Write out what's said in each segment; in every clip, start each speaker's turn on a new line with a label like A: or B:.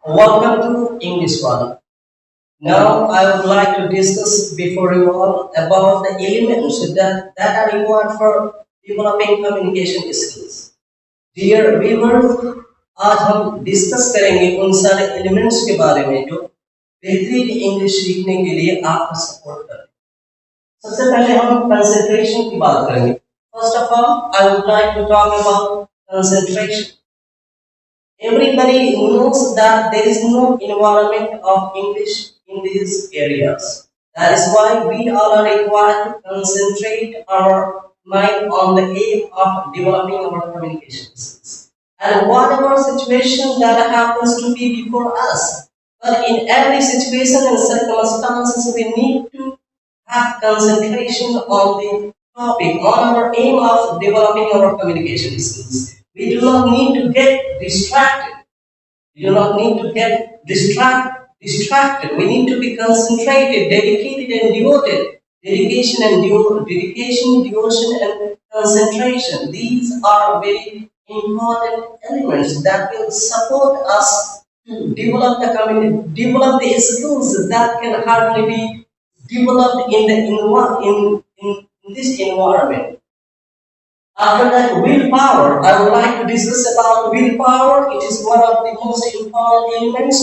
A: Welcome to English One. Now I would like to discuss before you all about the elements that are required for developing communication skills. Dear viewers, आज हम discuss करेंगे उन सारे elements के बारे में जो बेहतरीन इंग्लिश सीखने के लिए आपको सपोर्ट करें। सबसे पहले हम कंसंट्रेशन की बात करेंगे। First of all I would like to talk about concentration. Everybody knows that there is no environment of English in these areas. That is why we all are required to concentrate our mind on the aim of developing our communication skills. And whatever situation that happens to be before us, but in every situation and circumstances, we need to have concentration on the topic, on our aim of developing our communication skills. We do not need to get distracted. We do not need to get distracted. We need to be concentrated, dedicated, and devoted. Dedication, devotion, and concentration. These are very important elements that will support us to develop the skills that can hardly be developed in this environment. After that, willpower. I would like to discuss about willpower. It is one of the most important elements.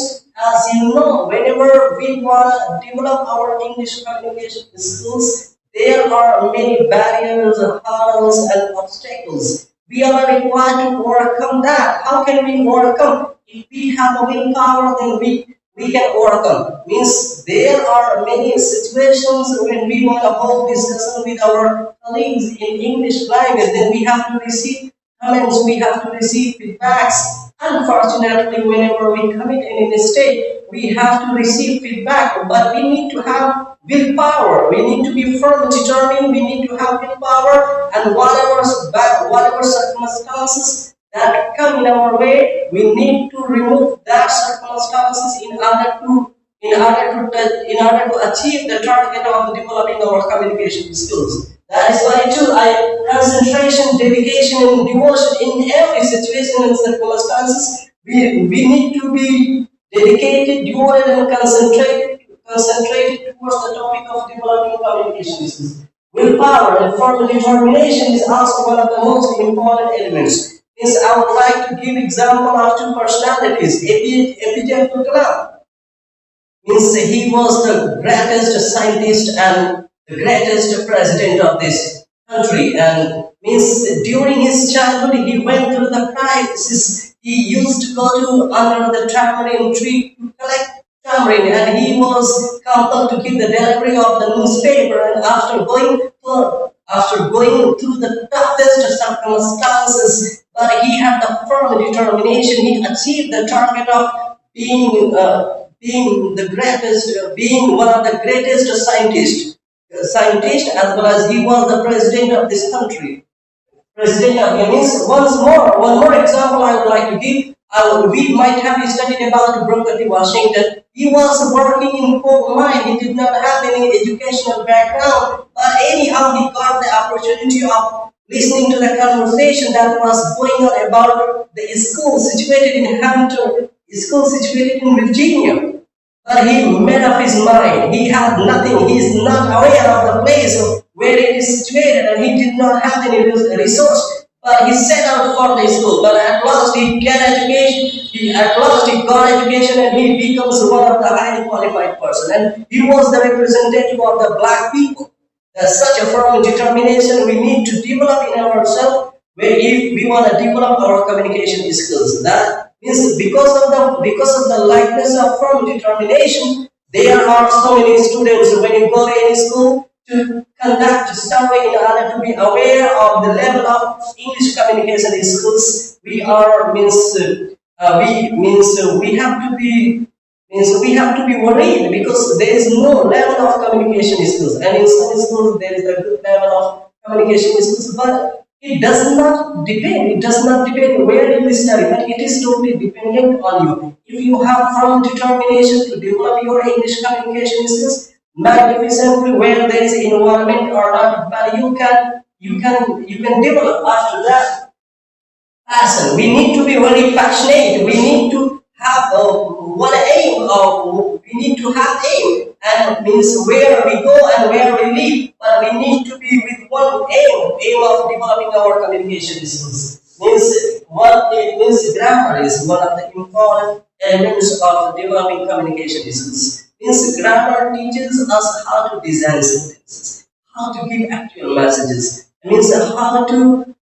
A: As you know, whenever we want to develop our English communication skills, there are many barriers, hurdles, and obstacles. We are required to overcome that. How can we overcome? If we have a willpower, then we can overcome. Means there are many situations when we want to hold discussion with our colleagues in English language, then we have to receive comments, we have to receive feedbacks. Unfortunately, whenever we commit any mistake, we have to receive feedback, but we need to have willpower. We need to be firm, determined. We need to have willpower, and whatever circumstances that come in our way, we need to remove that circumstances in order to achieve the target of developing our communication skills. That is why too, concentration, dedication, and devotion in every situation and circumstances. We need to be dedicated, devoted, and concentrated towards the topic of developing communication skills. Willpower and firm determination is also one of the most important elements. Yes, I would like to give example of two personalities. APJ Abdul Kalam. Means he was the greatest scientist and the greatest president of this country. And means during his childhood, he went through the crisis. He used to go to under the tamarind tree to collect tamarind, and he was compelled to give the delivery of the newspaper. And after going through the toughest circumstances, but he had the firm determination. He achieved the target of being one of the greatest scientists, as well as he was the president of this country. President of Venice. One more example I would like to give. We might have studied about Booker T. Washington. He was working in coal mine. He did not have any educational background, but anyhow he got the opportunity of listening to the conversation that was going on about the school situated in Hampton, school situated in Virginia. But he made up his mind. He had nothing. He is not aware of the place where it is situated, and he did not have any resource. But he set out for the school. But at last he got education. At last he got education, and he becomes one of the highly qualified person. And he was the representative of the black people. Such a firm determination we need to develop in ourselves if we want to develop our communication skills. That means because of the likeness of firm determination, there are so many students when you go to any school to conduct a survey in order to be aware of the level of English communication skills. We have to be worried because there is no level of communication skills, and in some schools there is a good level of communication skills, but it does not depend. It does not depend where you study, but it is totally dependent on you. If you have firm determination to develop your English communication skills magnificently, where there is environment or not, but you can develop after that. Passion. We need to be very passionate. We need to have need to have aim, and means where we go and where we live. But we need to be with one aim of developing our communication skills. Means what it means grammar is one of the important elements of developing communication skills. Means grammar teaches us how to design sentences, how to give actual messages. It means how to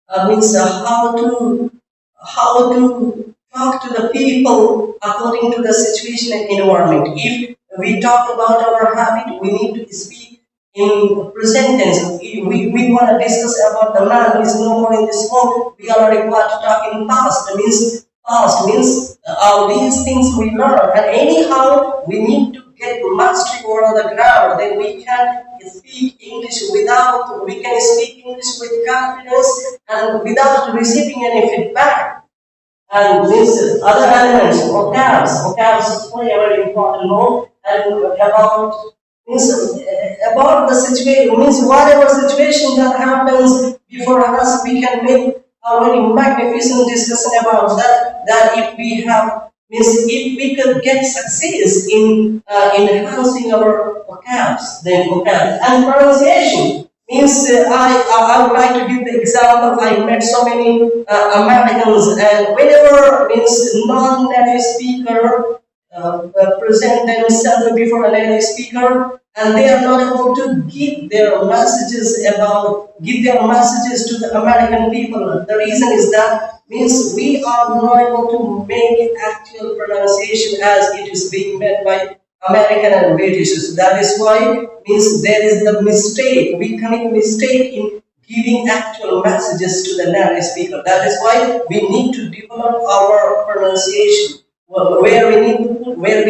A: talk to the people according to the situation and environment. If we talk about our habit, we need to speak in present tense. We want to discuss about the man who is no more in this world. We are required to talk in past. That means past means these things we learn. And anyhow, we need to get mastery over the grammar. Then we can speak English with confidence and without receiving any feedback. And this other elements, vocabs play a very important role. And about the situation, means whatever situation that happens before us, we can make a very magnificent discussion about that. That if we have, means if we could get success in enhancing our vocabs, then vocabs and pronunciation. Means I would like to give the example. I met so many Americans, and whenever means non-native speaker present themselves before a native speaker, and they are not able to give their messages to the American people. The reason is that means we are not able to make actual pronunciation as it is being made by American and British. So that is why means there is the mistake. We commit mistake in giving actual messages to the native speaker. That is why we need to develop our pronunciation. Where we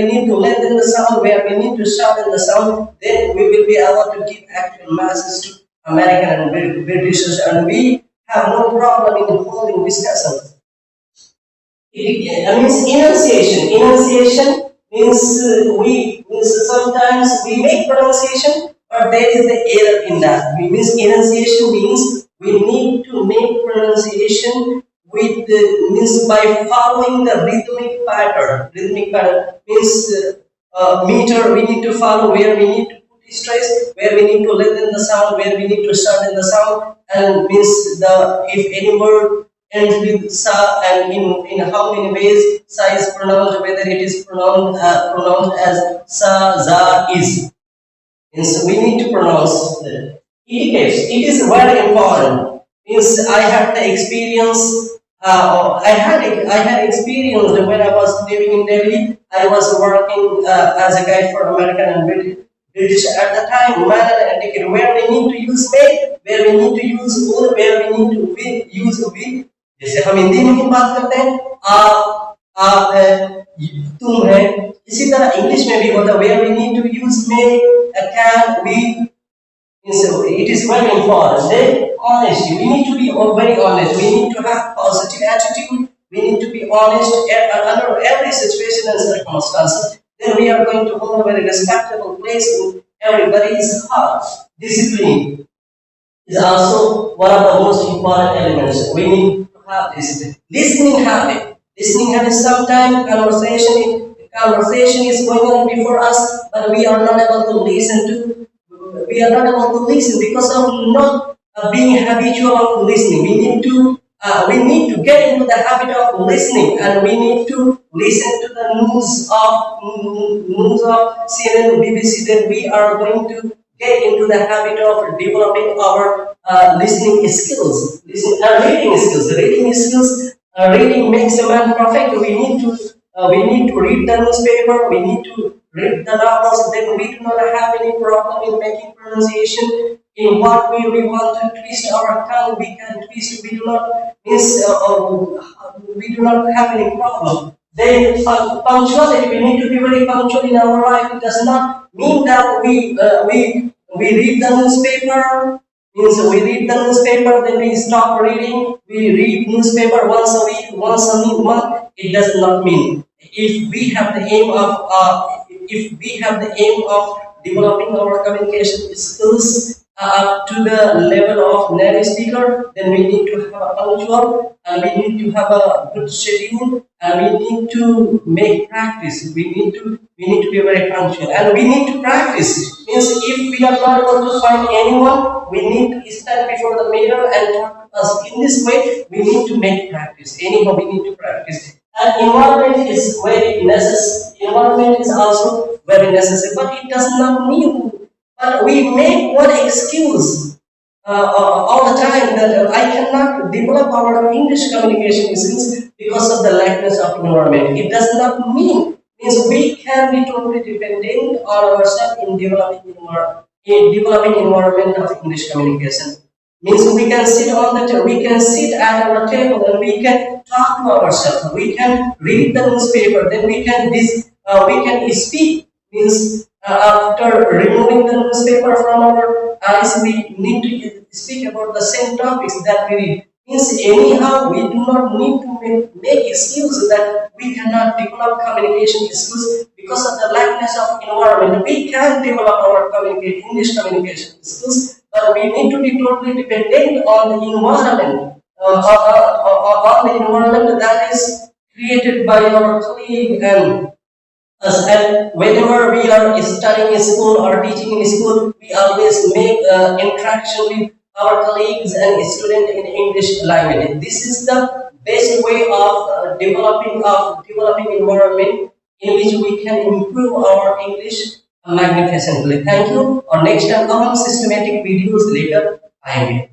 A: need to lengthen the sound, where we need to shorten the sound, then we will be able to give actual messages to American and British, and we have no problem in holding discussions. It means enunciation. Enunciation means sometimes we make pronunciation, but there is the error in that. Means enunciation means we need to make pronunciation with means by following the rhythmic pattern. Rhythmic pattern means meter. We need to follow where we need to put stress, where we need to lengthen the sound, where we need to shorten the sound, and means if any word ends with sa, and in how many ways sa is pronounced, whether it is pronounced as sa, za, is. Means we need to pronounce etiquette. It is very important. Means I had the experience. I had experience when I was living in Delhi. I was working as a guide for American and British at the time. Manner and etiquette, where we need to use may, where we need to use would, where we need to use will. जैसे हम हिंदी में ही बात करते हैं, आप है, तुम है, इसी तरह इंग्लिश में भी होता है. Where we need to use may, can, will. So it is very important. Then honesty. We need to be very honest. We need to have positive attitude. We need to be honest under every situation and circumstance. Then we are going to hold a very respectable place in everybody's heart. Discipline is also one of the most important elements. We need to have this listening habit. Listening habit. Sometimes conversation is going on before us, but we are not able to listen to. We are not able to listen because of not being habitual of listening. We need to get into the habit of listening, and we need to listen to the news of CNN, BBC. Then we are going to get into the habit of developing our listening skills, reading skills. Reading makes a man perfect. We need to read the newspaper. We need to read the novels. Then we do not have any problem in making pronunciation. In what way we want to twist our tongue, we can twist. We do not have any problem. Then punctuality. We need to be very punctual in our life. It does not mean that we read the newspaper. Means we read the newspaper, then we stop reading. We read newspaper once a week, once a month. It does not mean. If we have the aim of developing our communication skills, up to the level of native speaker, then we need to have a punctual, and we need to have a good schedule, and we need to make practice. We need to be very punctual, and we need to practice. Means if we are not able to find anyone, we need to stand before the mirror and talk to us. In this way, we need to make practice. Anyhow, we need to practice. And environment is very necessary. Environment is also very necessary, but it does not mean. But we make one excuse all the time that I cannot develop our English communication skills because of the lackness of environment. It does not means we can be totally dependent on ourselves in developing environment of English communication. Means we can sit we can sit at our table and we can talk to ourselves. We can read the newspaper. Then we can speak. Means after removing the newspaper from our eyes, we need to speak about the same topics that we read. Means anyhow, we do not need to make excuses that we cannot develop communication skills because of the lackness of environment. We can develop our English communication skills, but we need to be totally dependent on the environment, on the environment that is created by our colleague and us. And whenever we are studying in school or teaching in school, we always make interaction with our colleagues and students in English language. This is the best way of developing environment in which we can improve our English magnificently. Thank you. Or next time, systematic videos later. I am here.